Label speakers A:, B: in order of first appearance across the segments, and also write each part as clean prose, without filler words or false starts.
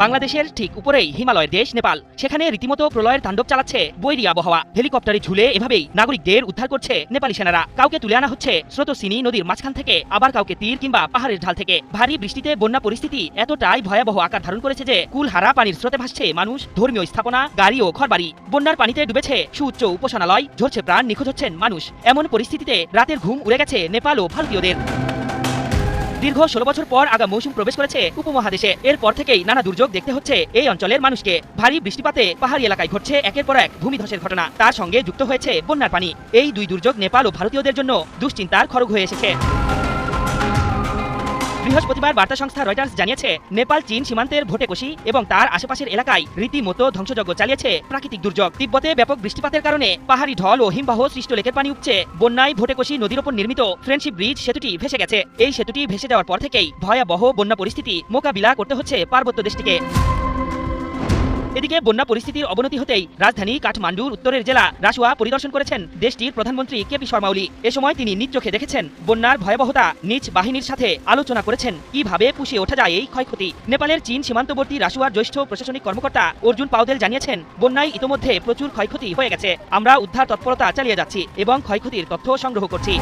A: বাংলাদেশের ঠিক উপরেই হিমালয়ের দেশ নেপাল। সেখানে রীতিমতো প্রলয়ের তাণ্ডব চালাচ্ছে বৈরী আবহাওয়া। হেলিকপ্টারে ঝুলে এভাবেই নাগরিকদের উদ্ধার করছে নেপালি সেনারা। কাউকে তুলে আনা হচ্ছে স্রোতস্বিনী নদীর মাঝখান থেকে, আবার কাউকে তীর কিংবা পাহাড়ের ঢাল থেকে। ভারী বৃষ্টিতে বন্যা পরিস্থিতি এতটাই ভয়াবহ আকার ধারণ করেছে যে কুলহারা পানির স্রোতে ভাসছে মানুষ, ধর্মীয় স্থাপনা, গাড়ি ও ঘরবাড়ি। বন্যার পানিতে ডুবেছে সুউচ্চ উপাসনালয়, ঝরছে প্রাণ, নিখোঁজ হচ্ছেন মানুষ। এমন পরিস্থিতিতে রাতের ঘুম উড়ে গেছে নেপাল ও ভারতীয়দের। দীর্ঘ 16 বছর পর আগা মৌসুম প্রবেশ করেছে উপমহাদেশে। এরপর থেকেই নানা দুর্যোগ দেখতে হচ্ছে এই অঞ্চলের মানুষকে। ভারী বৃষ্টিপাতে পাহাড়ি এলাকায় ঘটছে একের পর এক ভূমিধসের ঘটনা, তার সঙ্গে যুক্ত হয়েছে বন্যার পানি। এই দুই দুর্যোগ নেপাল ও ভারতীয়দের জন্য দুশ্চিন্তার খড়গ হয়ে এসেছে। বৃহস্পতিবার বার্তা সংস্থা রয়টার্স জানিয়েছে, নেপাল চীন সীমান্তের ভোটেকোশি এবং তার আশেপাশের এলাকায় রীতিমতো ধ্বংসযজ্ঞ চালিয়েছে প্রাকৃতিক দুর্যোগ। তিব্বতে ব্যাপক বৃষ্টিপাতের কারণে পাহাড়ি ঢল ও হিমবাহ সৃষ্ট লেকের পানি উপচে বন্যায় ভোটেকোশি নদীর ওপর নির্মিত ফ্রেন্ডশিপ ব্রিজ সেতুটি ভেসে গেছে। এই সেতুটি ভেসে যাওয়ার পর থেকেই ভয়াবহ বন্যা পরিস্থিতি মোকাবিলা করতে হচ্ছে পার্বত্য দেশটিকে। এদিকে বন্যা পরিস্থিতির অবনতি হতেই রাজধানী কাঠমান্ডুর উত্তরের জেলা রাসুয়া পরিদর্শন করেছেন দেশটির প্রধানমন্ত্রী কেপি শর্মা ওলি। এ সময় তিনি নিজ চোখে দেখেছেন বন্যার ভয়াবহতা, নিজ বাহিনীর সাথে আলোচনা করেছেন কিভাবে পুষিয়ে ওঠা যায় এই ক্ষয়ক্ষতি। নেপালের চীন সীমান্তবর্তী রাসুয়ার জ্যেষ্ঠ প্রশাসনিক কর্মকর্তা অর্জুন পাউদেল জানিয়েছেন, বন্যায় ইতোমধ্যে প্রচুর ক্ষয়ক্ষতি হয়ে গেছে। আমরা উদ্ধার তৎপরতা চালিয়ে যাচ্ছি এবং ক্ষয়ক্ষতির তথ্য সংগ্রহ করছি।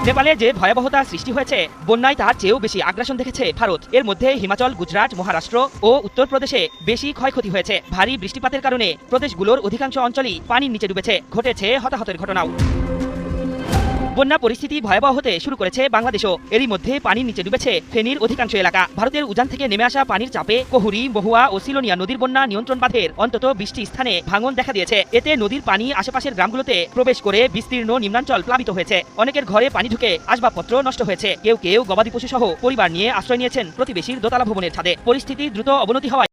A: নেপালে যে ভয়াবহতা সৃষ্টি হয়েছে, বন্যায় তার চেয়েও বেশি আগ্রাসন দেখেছে ভারত। এর মধ্যে হিমাচল, গুজরাট, মহারাষ্ট্র ও উত্তরপ্রদেশে বেশি ক্ষয়ক্ষতি হয়েছে। ভারী বৃষ্টিপাতের কারণে প্রদেশগুলোর অধিকাংশ অঞ্চলই পানির নিচে ডুবেছে। ঘটেছে হতাহতের ঘটনাও। বন্যা পরিস্থিতি ভয়াবহ হতে শুরু করেছে বাংলাদেশও। এরই মধ্যে পানির নিচে ডুবেছে ফেনীর অধিকাংশ এলাকা। ভারতের উজান থেকে নেমে আসা পানির চাপে কোহুরি, মহুয়া ও সিলোনিয়া নদীর বন্যা নিয়ন্ত্রণ বাঁধের অন্তত 20টি স্থানে ভাঙন দেখা দিয়েছে। এতে নদীর পানি আশেপাশের গ্রামগুলোতে প্রবেশ করে বিস্তীর্ণ নিম্নাঞ্চল প্লাবিত হয়েছে। অনেকের ঘরে পানি ঢুকে আসবাবপত্র নষ্ট হয়েছে। কেউ কেউ গবাদি পশু সহ পরিবার নিয়ে আশ্রয় নিয়েছেন প্রতিবেশীর দোতলা ভবনের ছাদে। পরিস্থিতি দ্রুত অবনতি হওয়ায়